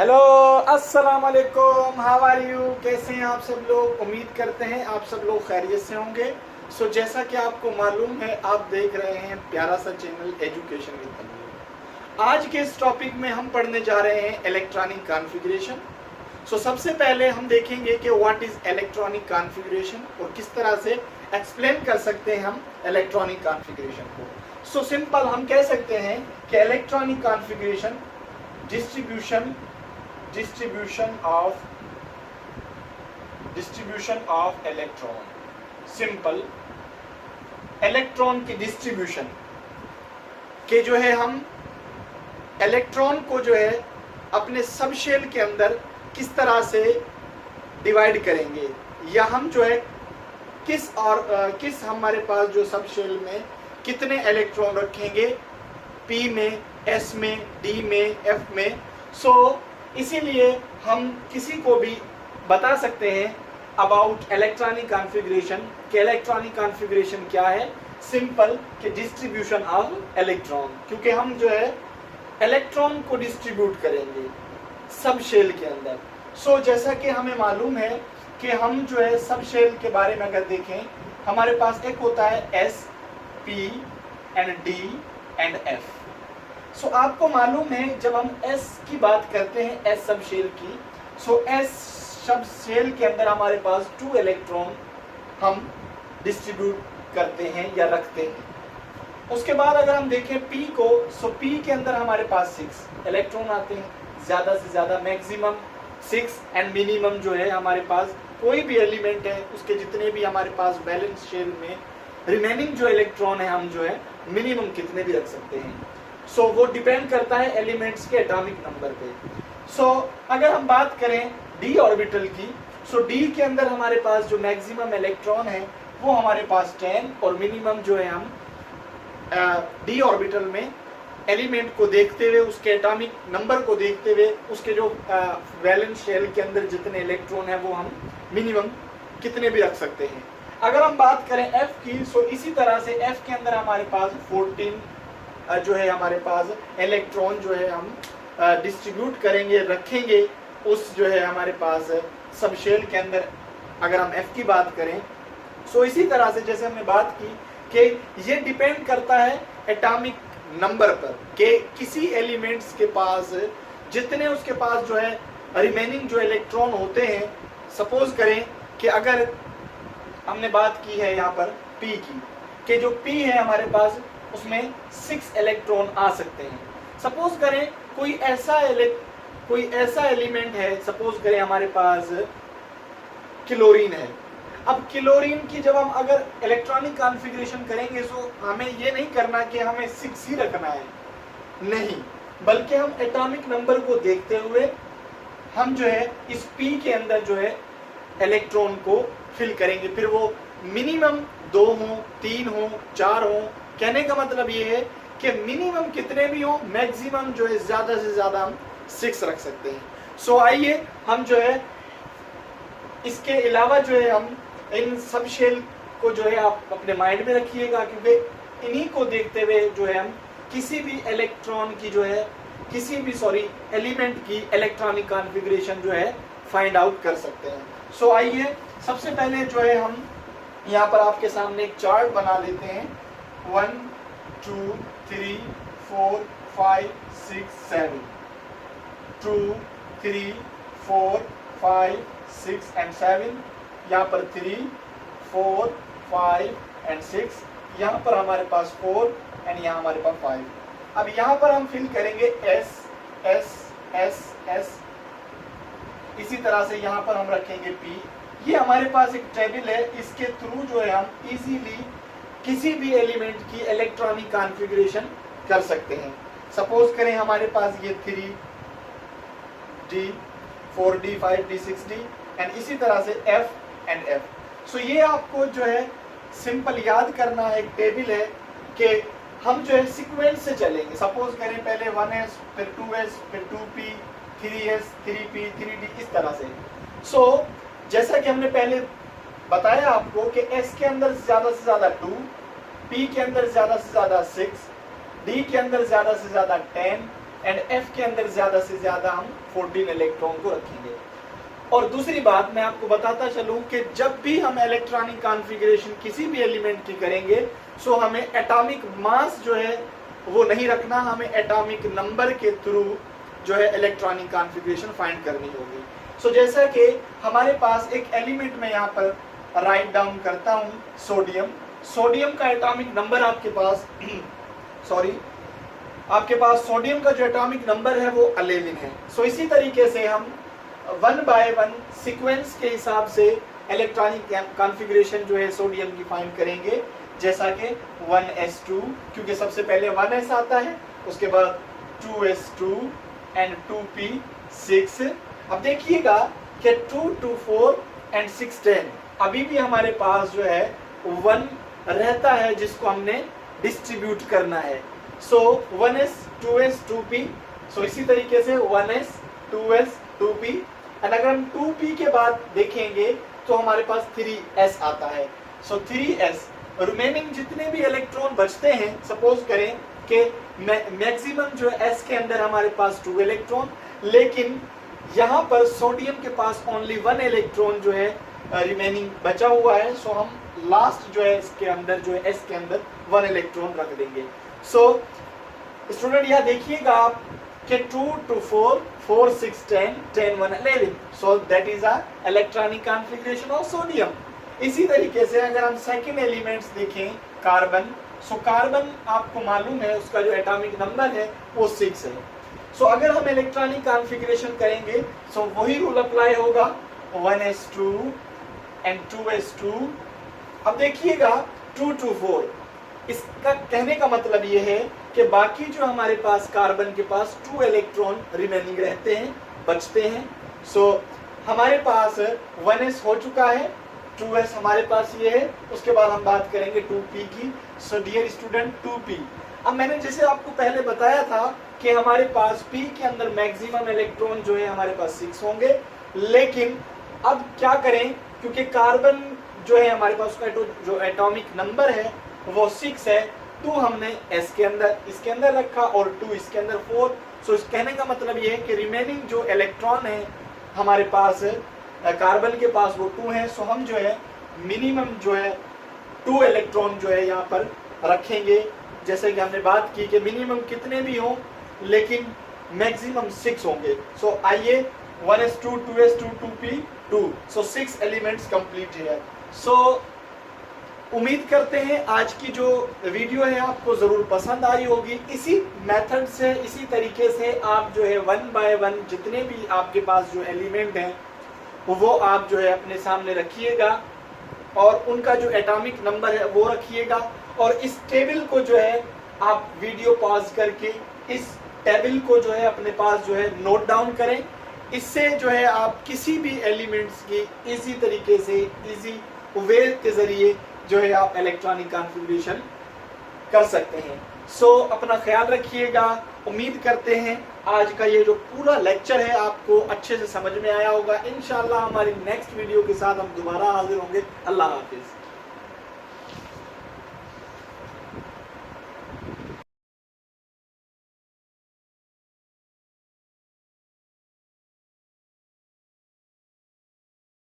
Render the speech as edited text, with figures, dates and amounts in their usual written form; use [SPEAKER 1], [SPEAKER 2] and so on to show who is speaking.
[SPEAKER 1] Hello, अस्सलाम वालेकुम, how are you. कैसे हैं आप सब लोग। उम्मीद करते हैं आप सब लोग खैरियत से होंगे। जैसा कि आपको मालूम है, आप देख रहे हैं प्यारा सा चैनल एजुकेशन विद तनवीर। आज के इस टॉपिक में हम पढ़ने जा रहे हैं इलेक्ट्रॉनिक कॉन्फ़िगरेशन। सबसे पहले हम देखेंगे कि व्हाट इज इलेक्ट्रॉनिक कॉन्फ़िगरेशन और किस तरह से एक्सप्लेन कर सकते हैं हम इलेक्ट्रॉनिक कॉन्फ़िगरेशन को। सिंपल हम कह सकते हैं कि electronic configuration distribution of electron. Simple electron की डिस्ट्रीब्यूशन के जो है हम इलेक्ट्रॉन को जो है अपने सब शेल के अंदर किस तरह से डिवाइड करेंगे, या हम जो है किस हमारे पास जो सब शेल में कितने इलेक्ट्रॉन रखेंगे, P में, S में, D में, F में। इसीलिए हम किसी को भी बता सकते हैं अबाउट इलेक्ट्रॉनिक कॉन्फ़िगरेशन कि इलेक्ट्रॉनिक कॉन्फ़िगरेशन क्या है। सिंपल कि डिस्ट्रीब्यूशन ऑफ इलेक्ट्रॉन, क्योंकि हम जो है इलेक्ट्रॉन को डिस्ट्रीब्यूट करेंगे सब शेल के अंदर। जैसा कि हमें मालूम है कि हम जो है सब शेल के बारे में अगर देखें, हमारे पास एक होता है S, P and D and F। आपको मालूम है जब हम S की बात करते हैं, S सब शेल की, S सब शेल के अंदर हमारे पास 2 इलेक्ट्रॉन हम डिस्ट्रीब्यूट करते हैं या रखते हैं। उसके बाद अगर हम देखें P को, P के अंदर हमारे पास 6 इलेक्ट्रॉन आते हैं, ज़्यादा से ज़्यादा मैक्सिमम 6 एंड मिनिमम जो है हमारे पास कोई भी एलिमेंट है उसके जितने भी हमारे पास बैलेंस शेल में रिमेनिंग जो इलेक्ट्रॉन है हम जो है मिनिमम कितने भी रख सकते हैं। वो डिपेंड करता है एलिमेंट्स के एटॉमिक नंबर पे। अगर हम बात करें d ऑर्बिटल की, d के अंदर हमारे पास जो मैक्सिमम इलेक्ट्रॉन है वो हमारे पास 10 और मिनिमम जो है हम d ऑर्बिटल में एलिमेंट को देखते हुए, उसके एटॉमिक नंबर को देखते हुए, उसके जो वैलेंस शेल के अंदर जितने इलेक्ट्रॉन है वो हम मिनिमम कितने भी रख सकते हैं। अगर हम बात करें F की, इसी तरह से F के अंदर हमारे पास 14 जो है हमारे पास इलेक्ट्रॉन जो है हम डिस्ट्रीब्यूट करेंगे, रखेंगे उस जो है हमारे पास सब शेल के अंदर। अगर हम F की बात करें, इसी तरह से जैसे हमने बात की कि ये डिपेंड करता है एटॉमिक नंबर पर कि किसी एलिमेंट्स के पास जितने उसके पास जो है रिमेनिंग जो इलेक्ट्रॉन होते हैं। सपोज करें कि अगर हमने बात की है यहाँ पर P की, कि जो P है हमारे पास उसमें 6 इलेक्ट्रॉन आ सकते हैं। सपोज करें कोई ऐसा एलिमेंट है, सपोज करें हमारे पास क्लोरीन है। अब क्लोरीन की जब हम अगर इलेक्ट्रॉनिक कॉन्फ़िगरेशन करेंगे हमें ये नहीं करना कि हमें 6 ही रखना है, नहीं, बल्कि हम एटॉमिक नंबर को देखते हुए हम जो है इस P के अंदर जो है इलेक्ट्रॉन को फिल करेंगे। फिर वो मिनिमम 2 हो, 3 हो, 4 हो। कहने का मतलब ये है कि मिनिमम कितने भी हो, मैक्सिमम जो है ज़्यादा से ज़्यादा हम 6 रख सकते हैं। आइए हम जो है इसके अलावा जो है हम इन सब शेल को जो है आप अपने माइंड में रखिएगा, क्योंकि इन्हीं को देखते हुए जो है हम किसी भी इलेक्ट्रॉन की जो है एलिमेंट की इलेक्ट्रॉनिक कॉन्फ़िगरेशन जो है फाइंड आउट कर सकते हैं। आइए सबसे पहले जो है हम यहाँ पर आपके सामने एक चार्ट बना लेते हैं। 1 2 3 4 5 6 7 2 3 4 5 6 एंड 7। यहाँ पर 3 4 5 एंड 6, यहाँ पर हमारे पास 4 एंड यहाँ हमारे पास 5। अब यहाँ पर हम फिल करेंगे S S S S। इसी तरह से यहाँ पर हम रखेंगे P। ये हमारे पास एक टेबल है, इसके थ्रू जो है हम इजीली किसी भी एलिमेंट की इलेक्ट्रॉनिक कॉन्फ़िगरेशन कर सकते हैं। सपोज करें हमारे पास ये 3D 4D 5D 6D and इसी तरह से F एंड F। ये आपको जो है सिंपल याद करना है, एक टेबल है कि हम जो है सीक्वेंस से चलेंगे। सपोज करें पहले 1S, फिर 2S, फिर 2P, 3S, 3P, 3D, इस तरह से। जैसा कि हमने पहले बताया आपको कि S के अंदर ज़्यादा से ज़्यादा 2, P के अंदर ज़्यादा से ज़्यादा 6, D के अंदर ज़्यादा से ज़्यादा 10 एंड F के अंदर ज्यादा से ज्यादा हम 14 इलेक्ट्रॉन को रखेंगे। और दूसरी बात मैं आपको बताता चलूं कि जब भी हम इलेक्ट्रॉनिक कॉन्फ़िगरेशन किसी भी एलिमेंट की करेंगे सो हमें एटॉमिक मास जो है वो नहीं रखना, हमें एटॉमिक नंबर के थ्रू जो है इलेक्ट्रॉनिक कॉन्फ़िगरेशन फाइंड करनी होगी। सो जैसा कि हमारे पास एक एलिमेंट में यहाँ पर राइट डाउन करता हूँ सोडियम। सोडियम का एटॉमिक नंबर आपके पास आपके पास सोडियम का जो एटॉमिक नंबर है वो 11 है। सो इसी तरीके से हम 1 बाय 1 सीक्वेंस के हिसाब से इलेक्ट्रॉनिक कॉन्फ़िगरेशन जो है सोडियम की फाइंड करेंगे, जैसा कि 1s2 क्योंकि सबसे पहले 1s आता है, उसके बाद 2s2 एंड 2p6। अब देखिएगा कि 2 2 4 एंड 6 10 अभी भी हमारे पास जो है 1 रहता है जिसको हमने डिस्ट्रीब्यूट करना है। सो 1s 2s 2p। सो इसी तरीके से 1s 2s 2p एंड अगर हम 2p के बाद देखेंगे तो हमारे पास 3s आता है। सो 3s रिमेनिंग जितने भी इलेक्ट्रॉन बचते हैं, सपोज करें कि मैक्सिमम जो है s के अंदर हमारे पास 2 इलेक्ट्रॉन, लेकिन यहाँ पर सोडियम के पास ओनली 1 इलेक्ट्रॉन जो है रिमेनिंग बचा हुआ है। सो हम लास्ट जो है इसके अंदर जो है s के अंदर 1 इलेक्ट्रॉन रख देंगे। सो स्टूडेंट यहाँ देखिएगा आप कि 2 2 4 4 6 10 10 1 11। So that is a electronic configuration of sodium. इसी तरीके से अगर हम सेकेंड एलिमेंट्स देखें कार्बन, सो कार्बन आपको मालूम है उसका जो एटॉमिक नंबर है वो 6 है। सो अगर हम इलेक्ट्रॉनिक कॉन्फ़िगरेशन करेंगे सो वही रूल अप्लाई होगा 1s2 एंड 2s2। अब देखिएगा 2 2 4, इसका कहने का मतलब ये है कि बाकी जो हमारे पास कार्बन के पास 2 इलेक्ट्रॉन रिमेनिंग रहते हैं, बचते हैं। सो हमारे पास 1s हो चुका है, 2s हमारे पास ये है, उसके बाद हम बात करेंगे 2p की। So dear student 2p। अब मैंने जैसे आपको पहले बताया था कि हमारे पास p के अंदर मैक्सिमम इलेक्ट्रॉन जो है हमारे पास 6 होंगे, लेकिन अब क्या करें क्योंकि कार्बन जो है हमारे पास उसका जो एटॉमिक नंबर है वो 6 है, 2 हमने s के अंदर इसके अंदर रखा और 2 इसके अंदर 4। सो इस कहने का मतलब ये है कि रिमेनिंग जो इलेक्ट्रॉन है हमारे पास कार्बन के पास वो 2 है। सो हम जो है मिनिमम जो है 2 इलेक्ट्रॉन जो है यहाँ पर रखेंगे, जैसे कि हमने बात की कि मिनिमम कितने भी हों लेकिन मैक्सिमम 6 होंगे। सो आइए 1s2 2s2 2p 2। सो 6 एलिमेंट्स कंप्लीट है। सो उम्मीद करते हैं आज की जो वीडियो है आपको ज़रूर पसंद आई होगी। इसी मेथड से, इसी तरीके से आप जो है 1 बाय 1 जितने भी आपके पास जो एलिमेंट हैं वो आप जो है अपने सामने रखिएगा और उनका जो एटॉमिक नंबर है वो रखिएगा, और इस टेबल को जो है आप वीडियो पॉज करके इस टेबल को जो है अपने पास जो है नोट डाउन करें। इससे जो है आप किसी भी एलिमेंट्स की इजी तरीके से, इजी वे के ज़रिए जो है आप इलेक्ट्रॉनिक कॉन्फ़िगरेशन कर सकते हैं। सो अपना ख्याल रखिएगा। उम्मीद करते हैं आज का ये जो पूरा लेक्चर है आपको अच्छे से समझ में आया होगा। इंशाल्लाह हमारी नेक्स्ट वीडियो के साथ हम दोबारा हाजिर होंगे। अल्लाह हाफिज़।